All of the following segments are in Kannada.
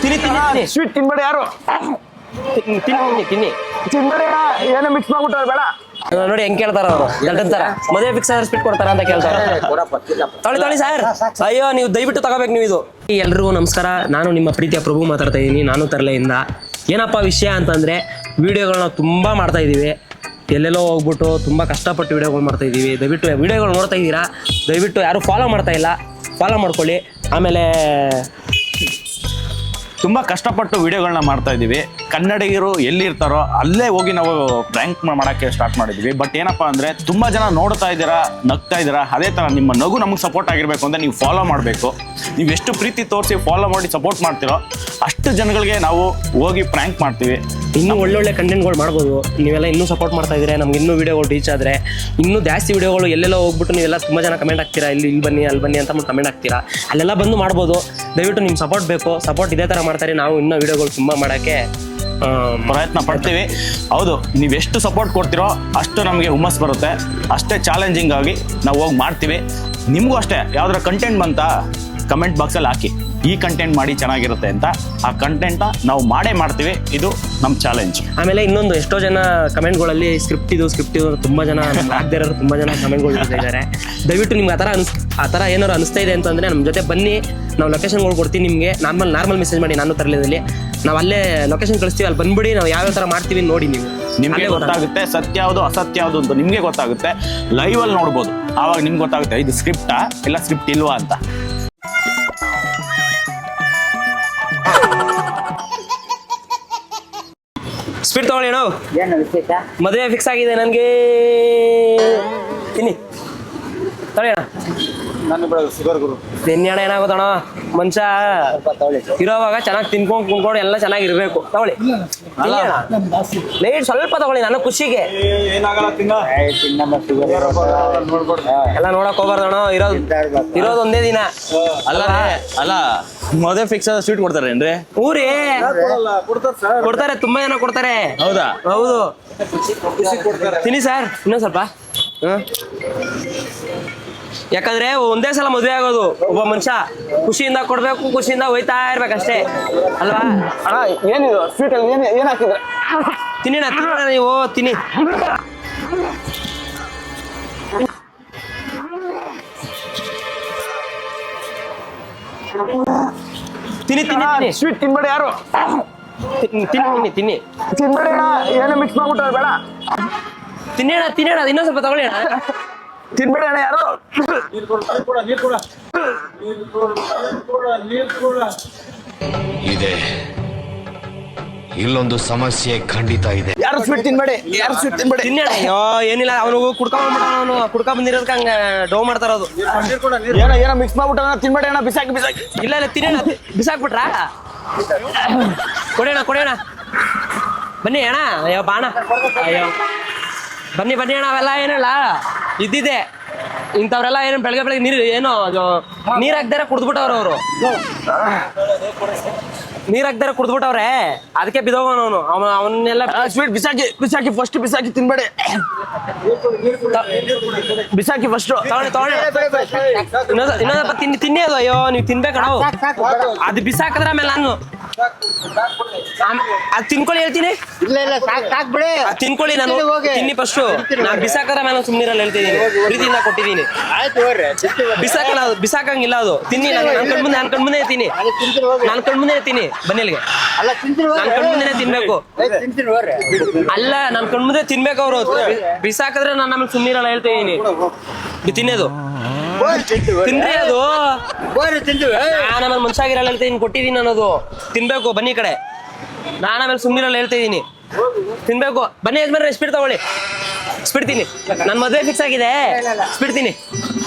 ತಿನ್ನಿ ತಿನ್ನಿ ಸ್ವೀಟ್ ತಿನ್ಬೇಡಿ ಯಾರು. ತಿನ್ನಿ ತಿನ್ನಿ ತಿನ್ಬೇಡಿ ಏನೋ ಮಿಕ್ಸ್ ಮಾಡ್ಬಿಟ್ಟಾರೆ ಬೇಡ. ನೋಡಿ ಹೆಂಗ್ ಕೇಳ್ತಾರ ಅವರು ಗಂಟಂತಾರ ಮದುವೆ ಫಿಕ್ಸ್ ಆದ್ರೆ ಸ್ಪೀಟ್ ಕೊಡ್ತಾರ ಅಂತ ಕೇಳ್ತಾರೆ. ತೊಳಿ ಸರ್. ಅಯ್ಯೋ ನೀವು ದಯವಿಟ್ಟು ತಗೋಬೇಕು ನೀವು ಇದು. ಎಲ್ರಿಗೂ ನಮಸ್ಕಾರ, ನಾನು ನಿಮ್ಮ ಪ್ರೀತಿಯ ಪ್ರಭು ಮಾತಾಡ್ತಾ ಇದ್ದೀನಿ. ನಾನು ತರಲೆಯಿಂದ. ಏನಪ್ಪ ವಿಷಯ ಅಂತಂದ್ರೆ ವಿಡಿಯೋಗಳನ್ನ ತುಂಬಾ ಮಾಡ್ತಾ ಇದೀವಿ. ಎಲ್ಲೆಲ್ಲೋ ಹೋಗ್ಬಿಟ್ಟು ತುಂಬ ಕಷ್ಟಪಟ್ಟು ವಿಡಿಯೋಗಳು ಮಾಡ್ತಾ ಇದ್ದೀವಿ. ದಯವಿಟ್ಟು ವಿಡಿಯೋಗಳು ನೋಡ್ತಾ ಇದ್ದೀರಾ, ದಯವಿಟ್ಟು ಯಾರು ಫಾಲೋ ಮಾಡ್ತಾ ಇಲ್ಲ, ಫಾಲೋ ಮಾಡ್ಕೊಳ್ಳಿ. ಆಮೇಲೆ ತುಂಬ ಕಷ್ಟಪಟ್ಟು ವಿಡಿಯೋಗಳನ್ನ ಮಾಡ್ತಾ ಇದ್ದೀವಿ. ಕನ್ನಡಿಗರು ಎಲ್ಲಿರ್ತಾರೋ ಅಲ್ಲೇ ಹೋಗಿ ನಾವು ಪ್ರ್ಯಾಂಕ್ ಮಾಡೋಕ್ಕೆ ಸ್ಟಾರ್ಟ್ ಮಾಡಿದ್ವಿ. ಬಟ್ ಏನಪ್ಪ ಅಂದರೆ ತುಂಬ ಜನ ನೋಡ್ತಾ ಇದ್ದೀರಾ, ನಗ್ತಾ ಇದ್ದೀರಾ. ಅದೇ ಥರ ನಿಮ್ಮ ನಗು ನಮಗೆ ಸಪೋರ್ಟ್ ಆಗಿರಬೇಕು ಅಂದರೆ ನೀವು ಫಾಲೋ ಮಾಡಬೇಕು. ನೀವು ಎಷ್ಟು ಪ್ರೀತಿ ತೋರಿಸಿ ಫಾಲೋ ಮಾಡಿ ಸಪೋರ್ಟ್ ಮಾಡ್ತೀರೋ ಅಷ್ಟು ಜನಗಳಿಗೆ ನಾವು ಹೋಗಿ ಪ್ರ್ಯಾಂಕ್ ಮಾಡ್ತೀವಿ. ಇನ್ನೂ ಒಳ್ಳೊಳ್ಳೆ ಕಂಟೆಂಟ್ಗಳು ಮಾಡ್ಬೋದು. ನೀವೆಲ್ಲ ಇನ್ನೂ ಸಪೋರ್ಟ್ ಮಾಡ್ತಾ ಇದ್ದೀರಾ, ನಮ್ಗೆ ಇನ್ನೂ ವೀಡಿಯೋಗಳು ರೀಚ್ ಆದರೆ ಇನ್ನೂ ಜಾಸ್ತಿ ವೀಡಿಯೋಗಳು ಎಲ್ಲೆಲ್ಲ ಹೋಗ್ಬಿಟ್ಟು ನೀವೆಲ್ಲ ತುಂಬ ಜನ ಕಮೆಂಟ್ ಹಾಕ್ತೀರಾ, ಇಲ್ಲಿ ಬನ್ನಿ ಅಲ್ಲಿ ಬನ್ನಿ ಅಂತ ಕಮೆಂಟ್ ಹಾಕ್ತೀರಾ. ಅಲ್ಲೆಲ್ಲ ಬಂದು ಮಾಡ್ಬೋದು. ದಯವಿಟ್ಟು ನಿಮ್ಮ ಸಪೋರ್ಟ್ ಬೇಕು. ಸಪೋರ್ಟ್ ಇದೇ ಥರ ಮಾಡ್ತಾರೆ, ನಾವು ಇನ್ನೂ ವೀಡಿಯೋಗಳು ತುಂಬ ಮಾಡೋಕ್ಕೆ ಪ್ರಯತ್ನ ಪಡ್ತೀವಿ. ಹೌದು, ನೀವೆಷ್ಟು ಸಪೋರ್ಟ್ ಕೊಡ್ತೀರೋ ಅಷ್ಟು ನಮಗೆ ಹುಮ್ಮಸ್ ಬರುತ್ತೆ. ಅಷ್ಟೇ ಚಾಲೆಂಜಿಂಗ್ ಆಗಿ ನಾವು ಹೋಗಿ ಮಾಡ್ತೀವಿ. ನಿಮಗೂ ಅಷ್ಟೇ ಯಾವ್ದಾರ ಕಂಟೆಂಟ್ ಬಂತಾ ಕಮೆಂಟ್ ಬಾಕ್ಸಲ್ಲಿ ಹಾಕಿ, ಈ ಕಂಟೆಂಟ್ ಮಾಡಿ ಚೆನ್ನಾಗಿರುತ್ತೆ ಅಂತ. ಆ ಕಂಟೆಂಟ್ನ ನಾವು ಮಾಡೇ ಮಾಡ್ತೀವಿ. ಇದು ನಮ್ಮ ಚಾಲೆಂಜ್. ಆಮೇಲೆ ಇನ್ನೊಂದು, ಎಷ್ಟೋ ಜನ ಕಮೆಂಟ್ಗಳಲ್ಲಿ ಸ್ಕ್ರಿಪ್ಟ್ ಇದು ತುಂಬ ಜನ ಆಗದೇ ಇರೋರು ತುಂಬ ಜನ ಕಮೆಂಟ್ಗಳು ಇದ್ದಾರೆ. ದಯವಿಟ್ಟು ನಿಮ್ಗೆ ಆ ಥರ ಏನಾದ್ರು ಅನಿಸ್ತಾ ಇದೆ ಅಂತಂದರೆ ನಮ್ಮ ಜೊತೆ ಬನ್ನಿ. ನಾವು ಲೊಕೇಶನ್ಗಳು ಕೊಡ್ತೀವಿ ನಿಮಗೆ. ನಾರ್ಮಲ್ ಮೆಸೇಜ್ ಮಾಡಿ, ನಾನು ತರಲೇದಲ್ಲಿ ನಾವು ಅಲ್ಲೇ ಲೊಕೇಶನ್ ಕಳಿಸ್ತೀವಿ. ಅಲ್ಲಿ ಬಂದ್ಬಿಡಿ, ನಾವು ಯಾವ್ಯಾವ ಥರ ಮಾಡ್ತೀವಿ ನೋಡಿ. ನಿಮಗೆ ಗೊತ್ತಾಗುತ್ತೆ ಸತ್ಯ ಯಾವುದು ಅಸತ್ಯ ಯಾವುದು ಅಂತ ನಿಮಗೆ ಗೊತ್ತಾಗುತ್ತೆ. ಲೈವಲ್ಲಿ ನೋಡ್ಬೋದು, ಆವಾಗ ನಿಮ್ಗೆ ಗೊತ್ತಾಗುತ್ತೆ ಇದು ಸ್ಕ್ರಿಪ್ಟಾ ಇಲ್ಲ ಸ್ಕ್ರಿಪ್ಟ್ ಇಲ್ವಾ ಅಂತ. ಸ್ಪೀಡ್ ತಗೊಳ್ಳಿ ನಾವು. ಮದುವೆ ಫಿಕ್ಸ್ ಆಗಿದೆ ನನಗೆ. ತಿನ್ನಿ ತಗೊಳ್ಳಿ ಅಣ್ಣ. ತಿನ್ನಿ ಅಣ್ಣ, ಏನಾಗುತ್ತಣ್ಣ ಮನುಷ್ಯ ಇರೋವಾಗ ಚೆನ್ನಾಗಿ ತಿನ್ಕೊಂಡು ಕುಂದ್ಕೊಂಡು ಎಲ್ಲ ಚೆನ್ನಾಗಿರ್ಬೇಕು. ತಗೊಳ್ಳಿ ಲೈಟ್ ಸ್ವಲ್ಪ ತಗೊಳ್ಳಿ, ನನ್ನ ಖುಷಿಗೆ. ಎಲ್ಲ ನೋಡಕ್ ಹೋಗ್ಬಾರ್ದಣ್ಣ, ಇರೋದು ಒಂದೇ ದಿನ. ಅಲ್ಲ ಮದುವೆ ಫಿಕ್ಸ್ ಆದ ಸ್ವೀಟ್ ಕೊಡ್ತಾರೆ ಏನ್ರಿ? ಊರೇ ಕೊಡ್ತಾರೆ, ತುಂಬಾ ಜನ ಕೊಡ್ತಾರೆ. ಹೌದಾ? ಹೌದು, ತಿನ್ನಿ ಸರ್ ಇನ್ನೊಂದ್ ಸ್ವಲ್ಪ. ಯಾಕಂದ್ರೆ ಒಂದೇ ಸಲ ಮದುವೆ ಆಗೋದು. ಒಬ್ಬ ಮನುಷ್ಯ ಖುಷಿಯಿಂದ ಕೊಡ್ಬೇಕು, ಖುಷಿಯಿಂದ ಹೋಯ್ತಾ ಇರ್ಬೇಕಷ್ಟೇ ಅಲ್ವಾ? ಅಣ್ಣ ಏನಿದು ಸ್ವೀಟ್ ಅಲ್ಲಿ ಏನ್ ಹಾಕಿದ್ರೆ? ತಿನ್ನಿಣ ನೀವು ತಿನ್ನಿ. ತಿನ್ನಿ ತಿನ್ನಿ ಸ್ವೀಟ್ ತಿನ್ಬೇಡಿ ಯಾರು. ತಿನ್ನಿ ತಿನ್ನಿ ತಿನ್ಬೇಡಿ ಏನೋ ಮಿಕ್ಸ್ ಮಾಡ್ಬಿಟ್ಟಾರೆ ಬೇಡ. ತಿನ್ನೋಣ ಇನ್ನೊಂದ್ ಸ್ವಲ್ಪ ತಗೊಳ್ಳಿ ಅಣ್ಣ. ತಿನ್ಬೇಡಿ ಅಣ್ಣ ಯಾರು. ಇದೆ, ಇಲ್ಲೊಂದು ಸಮಸ್ಯೆ ಖಂಡಿತ ಇದೆ. ಯಾರು ಸ್ವೀಟ್ ತಿನ್ಬೇಡಿ, ಯಾರು ಸ್ವೀಟ್ ತಿನ್ಬೇಡಿ. ತಿನ್ನೋಣ. ಅಯ್ಯೋ ಏನಿಲ್ಲ, ಅವನು ಕುಡ್ಕೊಂಡ್ ಬಂದಿರೋದಕ್ಕೆ ಹಂಗ ಡೋ ಮಾಡ್ತಾರ. ಅದು ಏನೋ ಮಿಕ್ಸ್ ಮಾಡ್ಬಿಟ್ಟ. ತಿನ್ಬೇಡಿ ಅಣ್ಣ, ಬಿಸಾಕಿ. ಇಲ್ಲ ತಿನ್ನೋಣ. ಬಿಸಾಕ್ಬಿಟ್ರಾ? ಕೊಡೋಣ ಬನ್ನಿ ಅಣ್ಣ. ಅಯ್ಯೋ ಬಾಣ. ಅಯ್ಯೋ ಬನ್ನಿ ಅಣ್ಣ. ಅವೆಲ್ಲ ಏನಿಲ್ಲ, ಇದ್ದಿದೆ ಇಂಥವ್ರೆಲ್ಲ ಏನು ಬೆಳಗ್ಗೆ ನೀರ್ ಹಾಕ್ದಾರ ಕುಡ್ದ್ಬಿಟ್ಟವ್ರ ಅವರು. ನೀರ್ ಹಾಕ್ದಾರ ಕುಡ್ದ್ಬಿಟ್ಟವ್ರೆ, ಅದಕ್ಕೆ ಬಿದೋಗವನು ಅವನ್ನೆಲ್ಲ. ಸ್ವೀಟ್ ಬಿಸಾಕಿ ಫಸ್ಟ್ ಬಿಸಾಕಿ ತಿನ್ಬೇಡಿ. ಬಿಸಾಕಿ ಫಸ್ಟ್. ತಗೊಳ್ಳಿ ಇನ್ನೊಂದಪ್ಪ ತಿನ್ನಿ ಅದು. ಅಯ್ಯೋ ನೀವು ತಿನ್ಬೇಕಣ್ಣ. ಅದು ಬಿಸಾಕಿದ್ರೆ ಆಮೇಲೆ ನಾನು ಅದು ತಿನ್ಕೊಳ್ಳಿ ಹೇಳ್ತೀನಿ. ತಿನ್ಕೊಳ್ಳಿ, ನಾನು ತಿನ್ನಿ ಫಸ್ಟು. ನಾನು ಬಿಸಾಕರ ಮೇಲೆ ಸುಮ್ಮನಿರಲ್ಲ ಹೇಳ್ತಿದ್ದೀನಿ, ಪ್ರೀತಿಯಿಂದ ಕೊಟ್ಟಿದ್ದೀನಿ. ಬಿಸಾಕಂಗಿಲ್ಲ ಅದು. ತಿನ್ನಿ. ನಾನು ಕಣ್ಮುಂದೆ ತಿನ್ನಿ. ನಾನು ಕಣ್ಮುಂದೆ ತಿನ್ನಿ. ಬನ್ನಿ ಇಲ್ಲಿಗೆ. ನಾನು ಕಣ್ಮುಂದೆ ತಿನ್ಬೇಕು. ಅಲ್ಲ, ನಾನು ಕಣ್ಮುಂದೆ ತಿನ್ಬೇಕು. ಅವರು ಬಿಸಾಕಿದ್ರೆ ನಾನು ಆಮೇಲೆ ಸುಮ್ಮನಿರಲ್ಲ ಹೇಳ್ತಿದ್ದೀನಿ. ತಿನ್ನೋದು ತಿನ್ರಿ. ಅದು ನಾನು ಆಮೇಲೆ ಮನ್ಸಾಗಿರಲ್ಲ ಹೇಳ್ತೀನಿ, ಕೊಟ್ಟಿದ್ದೀನಿ ಅನ್ನೋದು. ತಿನ್ಬೇಕು, ಬನ್ನಿ ಈ ಕಡೆ. ನಾನು ಆಮೇಲೆ ಸುಮ್ಮನಿರಲ್ಲ ಹೇಳ್ತಾ ಇದ್ದೀನಿ, ತಿನ್ಬೇಕು. ಬನ್ನಿ ಯಜಮಾನ್ರೆ, ಸ್ಪೀಡ್ ತಗೊಳ್ಳಿ. ಸ್ಪೀಡ್ ತಿನ್ನಿ. ನನ್ನ ಮದುವೆ ಫಿಕ್ಸ್ ಆಗಿದೆ, ಸ್ಪೀಡ್ ತಿನ್ನಿ.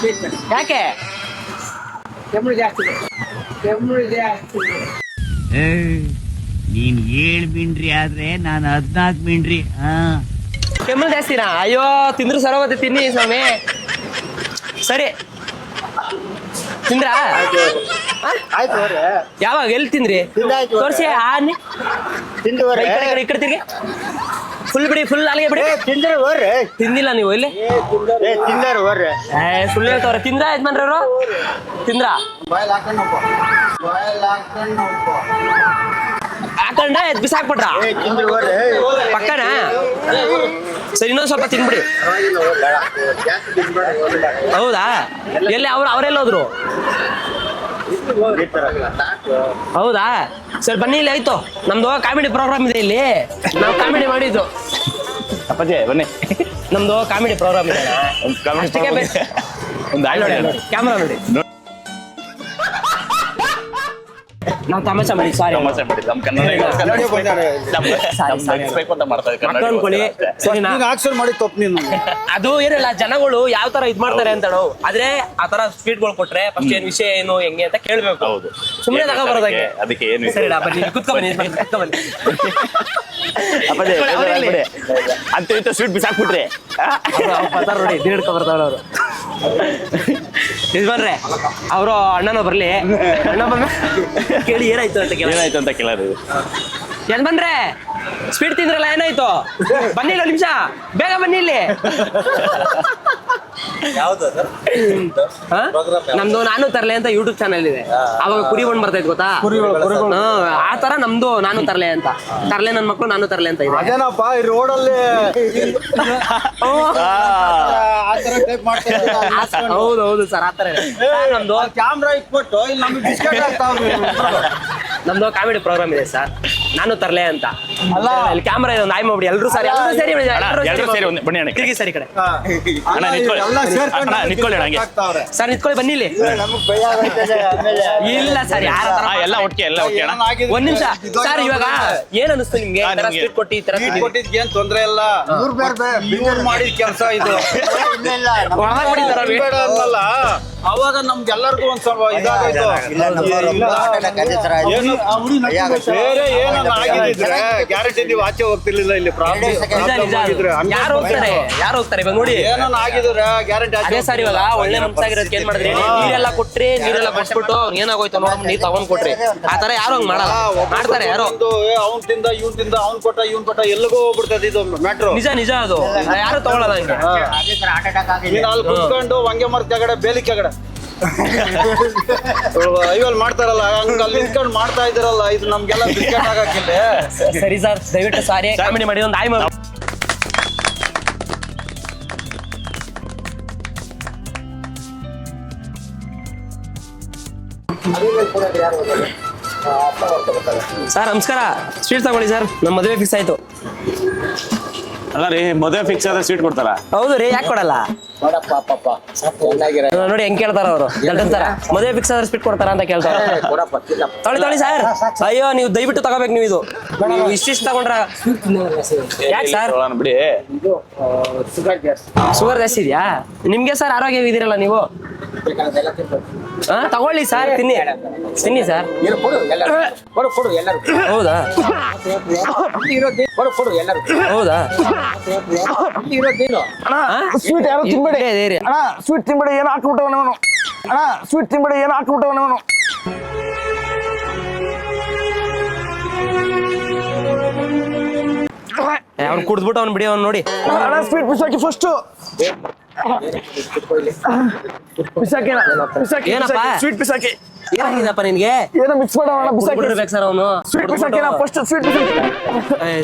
ಯಾಕೆ? ನೀನ್ 7 ಮಿಂಡ್ರಿ ಆದ್ರೆ ನಾನು 14 ಮಿಂಡ್ರಿ. ಕೆಮ್ಮಲ್ ಜಾಸ್ತಿನಾ? ಅಯ್ಯೋ ತಿಂದ್ರು ಸರೋಗತ್ತೆ. ತಿನ್ನಿ ಸ್ವಾಮಿ. ಸರಿ ತಿಂದ್ರಾ? ಯಾವಾಗ ಎಲ್ಲಿ ತಿಂದ್ರಿ? ತೋರಿಸಿ. ಈ ಕಡೆ ತಿರ್ಗಿ ಫುಲ್ ಬಿಡಿ, ಫುಲ್ ಅಲ್ಲಿಗೆ ಬಿಡಿ. ತಿಂದ್ರೆ ಹೋರ್ರಿ ತಿಂದಿಲ್ಲ ನೀವು ಇಲ್ಲಿ? ತಿಂದಾರ ಹೋರ್ರಿ ಸುಳ್ಳು ಹೇಳ್ತವ್ರೆ. ತಿಂದ್ರ ಯಜಮಾನ್ರಿ ಅವರು? ತಿಂದ್ರ ಹಾಕೊಂಡೆ ಬಿಸಾಕ್ಬಿಟ್ರ ತಿಂದ್ರೆ ಹೋರ್ರಿ ಪಕ್ಕನ? ಸರಿ, ಇನ್ನೊಂದ್ ಸ್ವಲ್ಪ ತಿನ್ಬಿಡಿ. ಹೌದಾ? ಎಲ್ಲಿ ಅವರೆಲ್ಲ ಹೋದ್ರು? ಹೌದಾ? ಸರಿ ಬನ್ನಿ, ಇಲ್ಲಿ ಆಯ್ತು. ನಮ್ದು ಕಾಮಿಡಿ ಪ್ರೋಗ್ರಾಮ್ ಇದೆ ಇಲ್ಲಿ. ನಾವು ಕಾಮಿಡಿ ಮಾಡಿದ್ದು. ಅಪ್ಪಾಜಿ ಬನ್ನಿ, ನಮ್ದು ಕಾಮಿಡಿ ಪ್ರೋಗ್ರಾಮ್ ಇದೆ. ಒಂದು ಕ್ಯಾಮ್ರಾ ನೋಡಿ. ನಾವು ತಮಾಷೆ ಮಾಡಿ, ಸಾರಿ. ತಮಾಷೆ ಮಾಡಿ, ನಮ್ಮ ಕನ್ನಡ ನಗಿಸ್ಬೇಕು ಅಂತ ಮಾಡ್ತಾ ಇದ್ದೀವಿ. ಮಕ್ಕಳು ಅನ್ಕೊಳ್ಳಿ. ಸರಿನಾ? ಆಕ್ಷನ್ ಮಾಡಿ ತಪ್ಪು ನೀನು ಅದು ಏನಿಲ್ಲ, ಜನಗಳು ಯಾವ ತರ ಇದ್ ಮಾಡ್ತಾರೆ ಅಂತ ನಾವು ಆದ್ರೆ ಆ ತರ ಸ್ಪೀಡ್ಗಳು ಕೊಟ್ರೆ ಫಸ್ಟ್ ಏನ್ ವಿಷಯ ಏನು ಹೆಂಗೆ ಅಂತ ಕೇಳ್ಬೇಕು. ಹೌದು, ಸುಮ್ಮನೆ ತಗೊಬರೋದಾಗೆ. ಅದಕ್ಕೆ ಏನು ಸರಿ ಬನ್ನಿ, ಕುತ್ಕೊ ಬನ್ನಿ, ಕುತ್ಕೊ ಬನ್ನಿ. ಅಪ್ಪಾಜಿ ಅಂತ ಇಂತ ಸ್ವೀಟ್ ಬಿಸಾಕ್ಬಿಟ್ರಿ. ನೋಡಿ ಹಿಡ್ಕೊ ಬರ್ತಾವ್ರ ಅವರು. ಯಜಮಾನ್ರೆ, ಅವರು ಅಣ್ಣನೋ ಬರ್ಲಿ. ಅಣ್ಣ ಬಂದ ಕೇಳಿ ಏನಾಯ್ತು ಅಂತ ಕೇಳಿ. ಏನಾಯ್ತು ಅಂತ ಕೇಳೋದು. ಯಜಮಾನ್ರೆ, ಸ್ವೀಟ್ ತಿಂದ್ರಲ್ಲ, ಏನಾಯ್ತು? ಬನ್ನಿ, ಒಂದು ನಿಮಿಷ, ಬೇಗ ಬನ್ನಿ ಇಲ್ಲಿ. ನಮ್ದು ನಾನು ತರ್ಲೆ ಅಂತ ಯೂಟ್ಯೂಬ್ ಚಾನಲ್ ಇದೆ. ಅವಾಗ ಕುರಿ ಬಂದ್ ಬರ್ತೈತ್ ಗೊತ್ತಾ? ಆ ತರ ನಮ್ದು ನಾನು ತರ್ಲೆ ಅಂತ. ತರ್ಲೆ ನನ್ ಮಕ್ಳು ನಾನು ತರ್ಲೆ ಅಂತ ಇದೆ. ಅದೇನಪ್ಪ ಈ ರೋಡಲ್ಲಿ ಹೌದು ಸರ್, ಆತರ ನಮ್ದು ಕ್ಯಾಮ್ರಾ ಇಟ್ಬಿಟ್ಟು ಇಲ್ಲಿ ನಮ್ಗೆ ಬಿಸ್ಕೆಟ್ ಆಗ್ತಾವ್ರಿ. ನಮ್ದು ಕಾಮಿಡಿ ಪ್ರೋಗ್ರಾಮ್ ಇದೆ ಸರ್, ನಾನು ತರ್ಲೆ ಅಂತ. ಇಲ್ಲಿ ಕ್ಯಾಮ್ರಾ ಇದೆ, ಒಂದು ಆಯ್ ಮಾಡ್ಬಿಡಿ. ಎಲ್ರು ಸರಿ, ಎಲ್ಲರೂ ಸೇರಿ ಬನ್ನಿ ಅಣ್ಣ. ತಿರುಗಿ ಸರಿ ಕಡೆ. ಅಣ್ಣ ನಿಂತ್ಕೊಳ್ಳಿ, ಅಣ್ಣ ನಿಂತ್ಕೊಳ್ಳಿ ಅಣ್ಣ, ಹಂಗೆ ಸರ್ ನಿಂತ್ಕೊಳ್ಳಿ, ಬನ್ನಿ ಇಲ್ಲಿ. ನಮಗ್ ಭಯ ಆಗೈತೆ ಆಮೇಲೆ. ಇಲ್ಲ ಸರ್, ಯಾರ ಎಲ್ಲ ಒಟ್ಟಿಗೆ ಅಣ್ಣ. ಒಂದ್ ನಿಮಿಷ ಸರ್, ಇವಾಗ ಏನ್ ಅನಿಸ್ತು ನಿಮ್ಗೆ? ಈ ತರ ಸ್ವೀಟ್ ಕೊಟ್ಟು ಈ ತರ ಕೊಟ್ಟಿದ್ಗೆ ಏನ್ ತೊಂದ್ರೆ ಇಲ್ಲ. ಇವ್ರು ಮಾಡಿದ ಕೆಲಸ ಇದು. ಒಳಗ್ ಹೊಡಿತಾರ ಅವ್ರು. ಬೇಡ ಅನ್ನಲ್ಲ. ಅವಾಗ ನಮ್ಗೆಲ್ಲರಿಗೂ ಒಂದ್ ಸ್ವಲ್ಪ ಇದಾಗೋಯ್ತು. ಬೇರೆ ಏನನ್ನ ಆಗಿದ್ರೆ ಗ್ಯಾರಂಟಿ ನೀವು ಆಚೆ ಹೋಗ್ತಿರ್ಲಿಲ್ಲ. ಇಲ್ಲಿ ಯಾರು ಹೋಗ್ತಾರೆ ಇವಾಗ ನೋಡಿ. ಏನನ್ನ ಆಗಿದ್ರೆ ಗ್ಯಾರಂಟಿ ಅದೇ ಸರ್, ಇವಾಗ ಒಳ್ಳೆ ಮನ್ಸಾಗಿರೋದಕ್ಕೆ ಏನ್ ಮಾಡಿದ್ರಿ? ನೀರೆಲ್ಲ ಕೊಟ್ರಿ, ನೀರೆಲ್ಲ ಕೊಟ್ಬಿಟ್ಟು ಏನಾಗೋಯ್ತು ನೋಡ್, ನೀರ್ ತಗೊಂಡ್ ಕೊಟ್ರಿ. ಆ ತರ ಯಾರು ಹಂಗ್ ಮಾಡಲ್ಲ, ಮಾಡ್ತಾರೆ ಯಾರು. ಅವ್ನ್ ತಿಂದ ಇವ್ನ್ ತಿಂದ, ಅವ್ನ್ ಕೊಟ್ಟ ಇವ್ನ್ ಕೊಟ್ಟ, ಎಲ್ಲಿಗೋ ಹೋಗ್ಬಿಡ್ತದೆ ಇದು ಮ್ಯಾಟ್ರು. ನಿಜ ಅದು ಯಾರು ತಗೊಳಲ್ಲ ಹಂಗೆ. ನೀನ್ ಅಲ್ಲಿ ಕುತ್ಕೊಂಡು ಹಂಗೆ ಮರ ಕೆಗಡೆ ಬೇಲಿ ಕೆಗಡೆ ಐವಲ್ ಮಾಡ್ತಾರಲ್ಲ, ಹಂಗ ಅಲ್ಲಿ ನಿಂತ್ಕೊಂಡು ಮಾಡ್ತಾ ಇದಾರಲ್ಲ, ಇದು ನಮ್ಗೆಲ್ಲ ಬಿಸ್ಕೆಟ್ ಆಗಕ್ಕಿಲ್ಲ. ಸರಿ ಸರ್, ದಯವಿಟ್ಟು ಸಾರಿ, ಕಾಮಿಡಿ ಮಾಡಿ ಒಂದು ಆಯ್ ಮಾಡಿ. ಸರ್ ನಮಸ್ಕಾರ, ಸ್ವೀಟ್ ತಗೊಳ್ಳಿ ಸರ್, ನಮ್ಮ ಮದುವೆ ಫಿಕ್ಸ್ ಆಯ್ತು. ಅಲ್ಲ ರೀ, ಮದುವೆ ಫಿಕ್ಸ್ ಆದ್ರೆ ಸ್ವೀಟ್ ಕೊಡ್ತಾರ? ಹೌದು ರೀ, ಯಾಕೆ ಕೊಡಲ್ಲ? ನೋಡಿ ಹೆಂಗ್ ಕೇಳ್ತಾರ ಅವರು, ತರ ಮದುವೆ ಫಿಕ್ಸ್ ಆದ್ರೆ ಸ್ವೀಟ್ ಕೊಡ್ತಾರ ಅಂತ ಕೇಳ್ತಾರ. ತೊಳಿ ಸರ್. ಅಯ್ಯೋ, ನೀವು ದಯವಿಟ್ಟು ತಗೋಬೇಕು. ನೀವು ಇದು ನೀವು ಇಷ್ಟಿಷ್ಟು ತಗೊಂಡ್ರ ಯಾಕೆ ಸರ್? ಬಿಡಿ, ಶುಗರ್ ಜಾಸ್ತಿ ಇದೆಯಾ ನಿಮ್ಗೆ ಸರ್? ಆರೋಗ್ಯವಿದ್ದೀರಲ್ಲ ನೀವು. ತಗೊಳ್ಳಿ ಸರ್, ತಿನ್ನಿ ಸರ್. ಹೌದಾ? ಹೌದಾ? ಸ್ವೀಟ್ ಯಾರು ತಿನ್ಬೇಡಿ ಅಣ್ಣ, ಸ್ವೀಟ್ ತಿನ್ಬೇಡಿ, ಏನು ಹಾಕ್ಬಿಟ್ಟವನು ಅಣ್ಣ, ಸ್ವೀಟ್ ತಿನ್ಬೇಡಿ, ಏನು ಹಾಕ್ಬಿಟ್ಟವನು. ಅವ್ನು ಕುಡ್ದ್ಬಿಟ್ಟು ಅವ್ನು ಬಿಡಿ, ಅವ್ನು ನೋಡಿ. ಅಣ್ಣ ಸ್ವೀಟ್ ಬಿಸಾಕಿ ಫಸ್ಟ್. ಏನಪ್ಪ ಸ್ವೀಟ್ ಬಿಸಾಕಿ. ಏನಾಗಿದಪ್ಪ ನಿನ್ಗೆ? ಏನೋ ಮಿಕ್ಸ್ ಮಾಡೋಣ, ಬಿಸಾಕಿ ಸರ್. ಅವನು ಸ್ವೀಟ್ ಬಿಸಾಕಿ ಫಸ್ಟ್. ಸ್ವೀಟ್ ಬಿಸಾಕಿ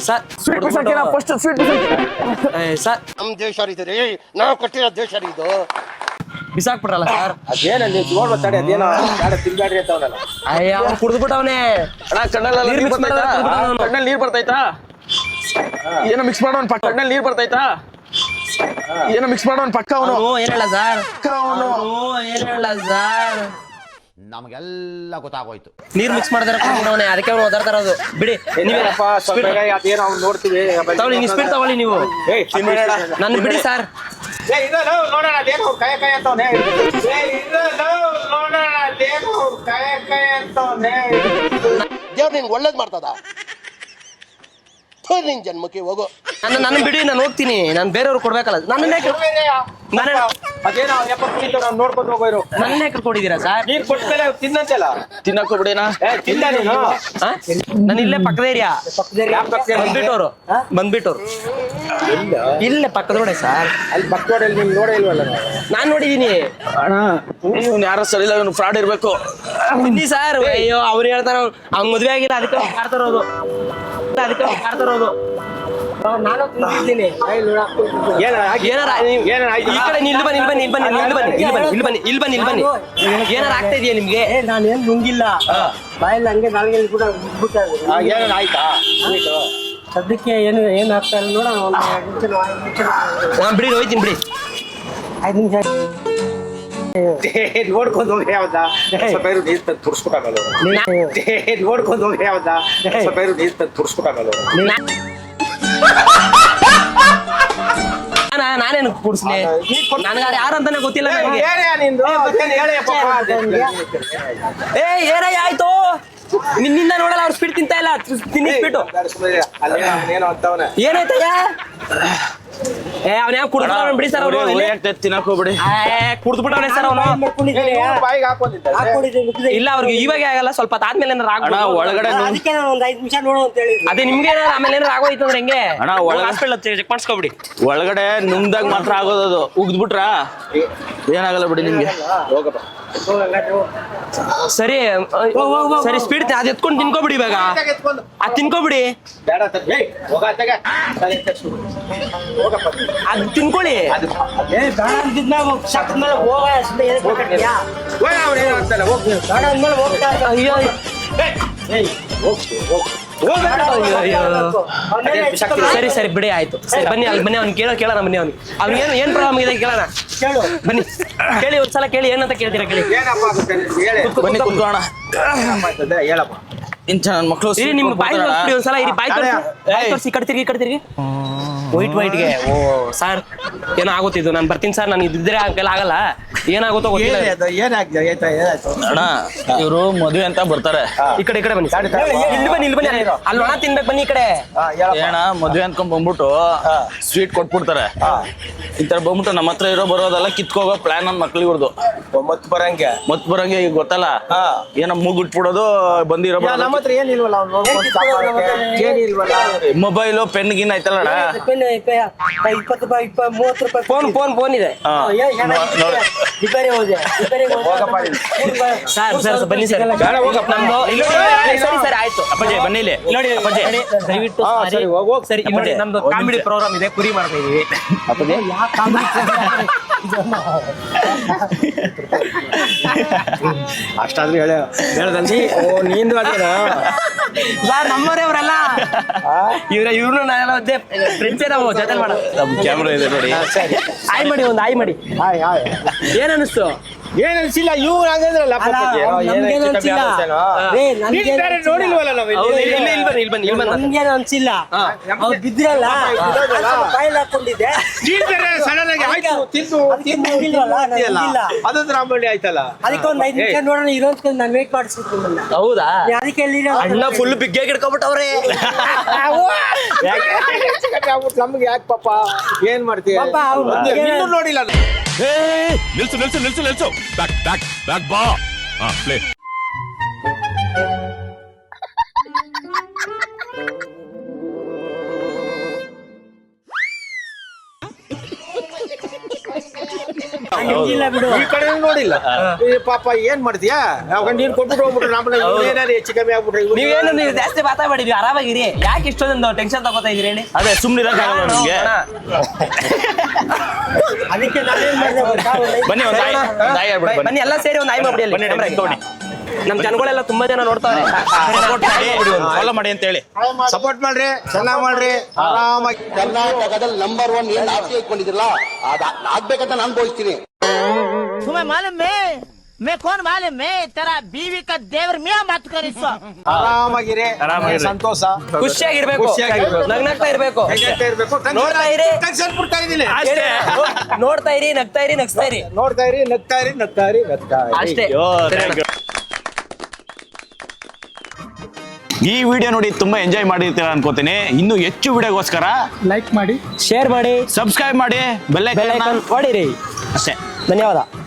ಸರ್, ಸ್ವೀಟ್ ಬಿಸಾಕಿ ಫಸ್ಟ್. ಸ್ವೀಟ್ ಬಿಸಾಕಿ ಸರ್. ನಮ್ ದೇಶ ಇದು ರೀ, ನಾವು ಕೊಟ್ಟಿರೋ ದೇಶ ಇದು. ಬಿಸಾಕ್ಬಿಟ್ರಲ್ಲ ಸರ್. ಅದೇನ ನೀವು ನೋಡ್ಬತ್ತಾಡಿ, ಅದೇನೋ ತಿನ್ಬೇಡ್ರಿ ಅಂತವನಲ್ಲ. ಅಯ್ಯ, ಅವ್ನು ಕುಡ್ದ್ಬಿಟ್ಟವನೇ. ಕಣ್ಣಲ್ಲಿ ನೀರ್ ಬರ್ತೈತಾ? ಏನೋ ಮಿಕ್ಸ್ ಮಾಡೋನ್ ಪಕ್ಕ. ಕಣ್ಣಲ್ಲಿ ನೀರ್ ಬರ್ತೈತಾ? ಏನೋ ಮಿಕ್ಸ್ ಮಾಡೋನ್ ಪಕ್ಕ. ಅವನು ಏನಲ್ಲ ಸರ್, ಏನಲ್ಲ ಸರ್, ನಮಗೆಲ್ಲ ಗೊತ್ತಾಗೋಯ್ತು. ನೀರ್ ಮಿಕ್ಸ್ ಮಾಡಿದಾರೆ ಕುಡ್ದ್ಬಿಟ್ಟವನೇ, ಅದಕ್ಕೆ ಅವ್ನು ಓದಾಡ್ತಾ ಇರೋದು. ಬಿಡಿ, ಅದೇನೋ ಅವ್ನು ನೋಡ್ತೀವಿ. ತಗೊಳ್ಳಿ, ನೀವು ಸ್ಪೀಡ್ ತಗೊಳ್ಳಿ ನೀವು. ನನ್ನ ಬಿಡಿ ಸರ್. ನೋಡೋಣ ಅದೇನು ಕಾಯ ಅಂತವನೇ. ನೋಡೋಣ ಅದೇನು ಕಾಯ ಅಂತವನೇ. ದೇವ್ರು ನಿನ್ಗೆ ಒಳ್ಳೇದ್ ಮಾಡ್ತದ. ನಿನ್ ಜನ್ಮಕ್ಕೆ ಹೋಗು. ನನ್ನ ಬಿಡಿ, ನಾನು ಹೋಗ್ತೀನಿ. ನಾನು ಬೇರೆಯವ್ರು ಕೊಡ್ಬೇಕಲ್ಲ. ನನ್ನ ಅದೇನೋ ಯಪ್ಪ ಕುಡಿತು ನಾವು ನೋಡ್ಕೊಂಡು ಹೋಗೋರು. ನನ್ನೇ ಕರ್ಕೊಂಡಿದ್ದೀರಾ ಸರ್? ನೀರ್ ಕೊಟ್ಮೇಲೆ ತಿನ್ನಂತೆಲ್ಲ. ತಿನ್ನಕ್ ಹೋಗ್ಬಿಡೇನಾ? ತಿಂದ ನೀನು? ನಾನು ಇಲ್ಲೇ ಪಕ್ಕದ ಏರಿಯಾ ಬಂದ್ಬಿಟ್ಟವ್ರು ಇಲ್ಲೇ ಪಕ್ಕದ ರೋಡೆ ಸರ್. ಅಲ್ಲಿ ಬಕ್ಕೋಡಲ್ಲಿ ನೀನ್ ನೋಡೇ ಇಲ್ವಲ್ಲ ನಾವು. ನಾನ್ ನೋಡಿದೀನಿ. ಅಣ್ಣ ಇವ್ನು ಯಾರೋ ಸರಿ ಇಲ್ಲ, ಇವನು ಫ್ರಾಡ್ ಇರ್ಬೇಕು. ಬನ್ನಿ ಸರ್. ಅಯ್ಯೋ ಅವ್ರು ಹೇಳ್ತಾರ ಅವ್ನ್ ಮದ್ವೆ ಆಗಿಲ್ಲ ಅದಕ್ಕೆ ಮಾಡ್ತಾರೋದು. ನಾನು ತಿಂದಿದ್ದೀನಿ. ಏನಾರ ಈ ಕಡೆ ಇಲ್ಲಿ ಬನ್ನಿ ಏನಾರ ಆಗ್ತಾ ಇದೆಯಾ ನಿಮ್ಗೆ? ನಾನೇನ್ ನುಂಗಿಲ್ಲ, ಬಾಯಲ್ಲಿ ಹಂಗೆ ನಾಲ್ಗೆ ಕೂಡ ಏನಾರ ಆಯ್ತಾ? ಸದ್ಯಕ್ಕೆ ಏನು ಆಗ್ತಾ ಇಲ್ಲ ನೋಡ. ನಾನ್ ಬಿಡಿ ಹೋಯ್ತೀನಿ ಬಿಡಿ. 5 ನಿಮಿಷ ನೋಡ್ಕೊಂಡು ಹೋಗಿ ಯಾವ್ದಾ ಸ್ವಲ್ಪ ಇರು, ನೀರ್ ತಂದು ತುರ್ಸ್ಬಿಟ್ಟಾಗಲ್ಲ. ನೋಡ್ಕೊಂಡು ಹೋಗಿ ಯಾವ್ದಾ ಸ್ವಲ್ಪ ಇರು, ನೀರ್ ತಂದು ತುರ್ಸ್ಬಿಟ್ಟಾಗಲ್ಲ. ನಾನೇನು ಕುಡ್ಸ್ಲಿ? ನನಗ ಯಾರಂತಾನೆ ಗೊತ್ತಿಲ್ಲ ನನಗೆ. ಏ ಏನಯ್ಯ ಆಯ್ತು, ನಿನ್ನಿಂದ ನೋಡಲ್ಲ ಅವ್ರು ಸ್ಪೀಡ್ ತಿಂತಾ ಇಲ್ಲ, ತಿನ್ನಿಸ್ಬಿಟ್ಟು ಏನಾಯ್ತಯ್ಯ? ಏ ಅವನ ಯಾವ ಕುಡ್ದು ಬಿಡಿ ಸರ್ ಅವ್ರು. ತಿನ್ನಕ್ ಹೋಗ್ಬಿಡಿ. ಕುಡ್ದ್ಬಿಟ್ಟವನೆ ಸರ್ ಅವನು. ಇಲ್ಲ ಅವ್ರಿಗೆ ಇವಾಗ ಆಗಲ್ಲ, ಸ್ವಲ್ಪ ಆದ್ಮೇಲೆ ಏನಾರ ಒಳಗಡೆ ಅದಕ್ಕೆ ನಾನು ಒಂದು 5 ನಿಮಿಷ ನೋಡು ಅಂತ ಹೇಳಿ. ಅದೇ ನಿಮ್ಗೆ ಏನಾರ ಆಮೇಲೆ ಏನಾರ ಆಗೋಯ್ತು ಅಂದ್ರೆ ಹೆಂಗೆ? ಅಣ್ಣ ಹಾಸ್ಪಿಟಲ್ ಚೆಕ್ ಮಾಡಿಸ್ಕೊಬಿಡಿ. ಒಳಗಡೆ ನುಂಗ್ದಾಗ ಮಾತ್ರ ಆಗೋದದು, ಉಗ್ದ್ಬಿಟ್ರಾ ಏನಾಗಲ್ಲ ಬಿಡಿ ನಿಮ್ಗೆ. ಸರಿ ಸರಿ ಸ್ಪೀಡ್ ಅದ್ ಎತ್ಕೊಂಡು ತಿನ್ಕೋಬಿಡಿ ಇವಾಗ. ಅದ್ ತಿನ್ಕೋಬಿಡಿ, ಅದ್ ತಿನ್ಕೊಳ್ಳಿ. ಬೇಡ ಅಂತಿದ್ನ ಸಕ್ಕದ ಮೇಲೆ ಹೋಗ ಅಷ್ಟೇ. ಬೇಡ ಅಂದ್ಮೇಲೆ ಹೋಗ್ತಾ ಅಯ್ಯೋ ಸರಿ ಸರಿ ಬಿಡಿ ಆಯ್ತು. ಸರಿ ಬನ್ನಿ ಅಲ್ಲಿ ಬನ್ನಿ, ಅವ್ನು ಕೇಳೋಣ ಬನ್ನಿ. ಅವ್ನಿಗೆ ಏನ್ ಪ್ರಾಬ್ಲಮ್ ಇದೆ ಕೇಳೋಣ. ಬನ್ನಿ ಕೇಳಿ, ಒಂದ್ಸಲ ಕೇಳಿ ಏನಂತ ಕೇಳ್ತೀರಾ ಕೇಳಿ. ಬನ್ನಿ ಕುತ್ಕೋಣ. ಹೇಳಪ್ಪ. ಇಂಚ ನನ್ನ ಮಕ್ಕಳು ಇರಿ ನಿಮ್ಗೆ ಬಾಯಿ ತೋರಿಸ್ಬಿಡಿ ಒಂದ್ಸಲ. ಇರಿ ಬಾಯಿ ತೋರಿಸಿ ಕಟ್ತಿರ್ಗಿ ವೈಟ್ಗೆ. ಓ ಸರ್ ಏನೋ ಆಗುತ್ತಿದ್ದು, ನಾನು ಬರ್ತೀನಿ ಸರ್. ನಾನು ಇದ್ದಿದ್ರೆ ಆಗಲ್ಲ, ಏನಾಗುತ್ತೋ ಗೊತ್ತಿಲ್ಲ. ಅಣ್ಣ ಇವರು ಮದುವೆ ಅಂತ ಬರ್ತಾರೆ. ಈ ಕಡೆ ಬನ್ನಿ, ಇಲ್ಲಿ ಬನ್ನಿ ಅಲ್ಲಿ ಒಣ ತಿನ್ಬೇಕು. ಬನ್ನಿ ಈ ಕಡೆ. ಏನ ಮದುವೆ ಅನ್ಕೊಂಡ್ ಬಂದ್ಬಿಟ್ಟು ಸ್ವೀಟ್ ಕೊಟ್ಬಿಡ್ತಾರೆ. ಈ ತರ ಬಂದ್ಬಿಟ್ಟು ನಮ್ಮ ಹತ್ರ ಇರೋ ಬರೋದೆಲ್ಲ ಕಿತ್ಕೋಗೋ ಪ್ಲಾನ್ ನನ್ನ ಮಕ್ಳಿಗೆ ಇವ್ರದ್ದು. ಮತ್ ಬರಂಗೆ ಈಗ ಗೊತ್ತಲ್ಲ, ಏನೋ ಮೂಗುಟ್ಬಿಡೋದು ಬಂದಿರೋ ನಮ್ಮ ಹತ್ರ ಏನಿಲ್ವಲ್ಲ. ಮೊಬೈಲು ಪೆನ್ ಗಿನ್ ಆಯ್ತಲ್ಲ 20 ರೂಪಾಯಿ 30 ರೂಪಾಯಿ ಫೋನ್ ಇದೆ ರಿಪೇರಿ ಹೋದೆ. ಸರ್ ಬನ್ನಿ ಸರ್. ಸರಿ ಸರಿ ಆಯ್ತು ಅಪ್ಪಾಜಿ ಬನ್ನಿ ಇಲ್ಲಿ ನೋಡಿ. ಅಪ್ಪಾಜಿ ದಯವಿಟ್ಟು ಸರಿ ನೋಡಿ, ನಮ್ದು ಕಾಮಿಡಿ ಪ್ರೋಗ್ರಾಮ್ ಇದೆ, ಕುರಿ ಮಾಡ್ತಾ ಇದೀವಿ. ಅಷ್ಟಾದ್ರೂ ಹೇಳ್ದಂದಿ. ಓ ನಿಂದು ಅದೇನಾ ಸರ್? ನಮ್ಮವರೇ ಅವರೆಲ್ಲ ಇವ್ರನ್ನ ನಾನೆಲ್ಲ ಫ್ರೆಂಡ್ಸೇ ನಾವು ಜೊತೆ ಮಾಡ. ಕ್ಯಾಮ್ರಾ ಇದೆ ನೋಡಿ. ಆಯ್ ಮಾಡಿ, ಒಂದು ಆಯ್ ಮಾಡಿ. ಏನ್ ಅನಿಸ್ತು? ಏನ್ ಅನ್ಸಿಲ್ಲ. ಇವ್ರು ಹಂಗಂದ್ರಲ್ಲ ನೋಡಿಲ್ವಲ್ಲ ನಾವು. ಇಲ್ಲಿ ಬನ್ನಿ ನಮ್ಗೇನು ಅನ್ಸಿಲ್ಲ. ಅವ್ರು ಬಿದ್ರಲ್ಲ, ಬಾಯಿಲ್ ಹಾಕೊಂಡಿದ್ದೆ. ಸಡನ್ ಆಗಿ ಆಯ್ತು ತಿಂದು ಅದೊಂದು ರಾಮಳ್ಳಿ ಆಯ್ತಲ್ಲ. ಅದಕ್ಕೆ ಒಂದು 5 ನಿಮಿಷ ನೋಡೋಣ ಇರೋದ್ ನಾನು ವೇಟ್ ಮಾಡಿಸ್ಬಿಟ್ಟು. ಹೌದಾ? ಅದಕ್ಕೆ ಅಣ್ಣ ಫುಲ್ ಬಿಗ್ಗೆ ಹಿಡ್ಕೊಬಿಟ್ಟವ್ರೆ. ನಮ್ಗೆ ಯಾಕೆ ಪಾಪ ಏನ್ ಮಾಡ್ತೀವಿ ನೋಡಿಲ್ಲ. ನಿಲ್ಸು ಬ್ಯಾಕ್ ಬಾ. ಪ್ಲೇ. ಬಿಡು, ಈ ಕಡೆ ನೋಡಿಲ್ಲ. ಪಾಪ ಏನ್ ಮಾಡ್ತೀಯಾ? ನೀನ್ ಕೊಟ್ಬಿಟ್ಟು ಹೋಗ್ಬಿಟ್ರೆ ನಮ್ಮನ್ನ ಏನಾದ್ರು ಹೆಚ್ಚು ಕಮ್ಮಿ ಆಗ್ಬಿಟ್ರೆ ನೀವು ಜಾಸ್ತಿ ಮಾತಾಡಿದ್ವಿ. ಆರಾಮಾಗಿರಿ. ಯಾಕೆ ಇಷ್ಟೊಂದು ಟೆನ್ಷನ್ ತಗೋತಾ ಇದೀರಿ ಹೇಳಿ? ಅದೇ ಸುಮ್ಮನಿರಕ್ಕಾಗಲ್ಲ ನಿಮ್ಗೆ. ಅದಕ್ಕೆ ನಾನೇನ್ ಮಾಡಿದೆ ಗೊತ್ತಾ? ಬನ್ನಿ ಒಂದು ಆಯ್ ಹೇಳ್ಬಿಡಿ. ಬನ್ನಿ ಎಲ್ಲ ಸೇರಿ ಒಂದು ಆಯ್ ಮಾಡ್ಬಿಡಿ. ನಮ್ ಜನಗಳೆಲ್ಲ ತುಂಬಾ ಜನ ನೋಡ್ತಾರೆ. ಫಾಲೋ ಮಾಡಿ ಅಂತ ಹೇಳಿ ಸಪೋರ್ಟ್ ಮಾಡ್ರಿ, ಚೆನ್ನಾಗ್ ಮಾಡ್ರಿ, ಆರಾಮಾಗಿ. ಕರ್ನಾಟಕದಲ್ಲಿ ನಂಬರ್ 1 ಏನ್ ಆಸ್ತಿ ಇಟ್ಕೊಂಡಿದ್ರಲ್ಲ ಅದ ಆಗ್ಬೇಕಂತ ನಾನು ಬಯಸ್ತೀನಿ. तुम्हें मालूम है मैं कौन मालूम है तेरा बीवी का देवर मियां मत कर इसको. ಆರಾಮಾಗಿರಿ, ಸಂತೋಷ, ಖುಷಿಯಾಗಿರ್ಬೇಕು, ನಗ್ನಗ್ತಾ ಇರ್ಬೇಕು, ನೋಡ್ತಾ ಇರಿ, ಟೆನ್ಷನ್ ಬಿಡ್ತಾ ಇದೀನಿ ನೋಡ್ತಾ ಇರಿ, ನಗ್ತಾ ಇರಿ, ನಗ್ಸ್ತಾ ಇರಿ, ನೋಡ್ತಾ ಇರಿ, ನಗ್ತಾ ಇರಿ ಅಷ್ಟೇ. ಈ ವಿಡಿಯೋ ನೋಡಿ ತುಂಬಾ ಎಂಜಾಯ್ ಮಾಡಿರ್ತೀರಾ ಅನ್ಕೋತೀನಿ. ಇನ್ನು ಹೆಚ್ಚು ವಿಡಿಯೋಗೋಸ್ಕರ ಲೈಕ್ ಮಾಡಿ, ಶೇರ್ ಮಾಡಿ, ಸಬ್ಸ್ಕ್ರೈಬ್ ಮಾಡಿ, ಬೆಲ್ ಐಕಾನ್ ಹೊಡಿರಿ ಅಷ್ಟೇ. ಧನ್ಯವಾದ.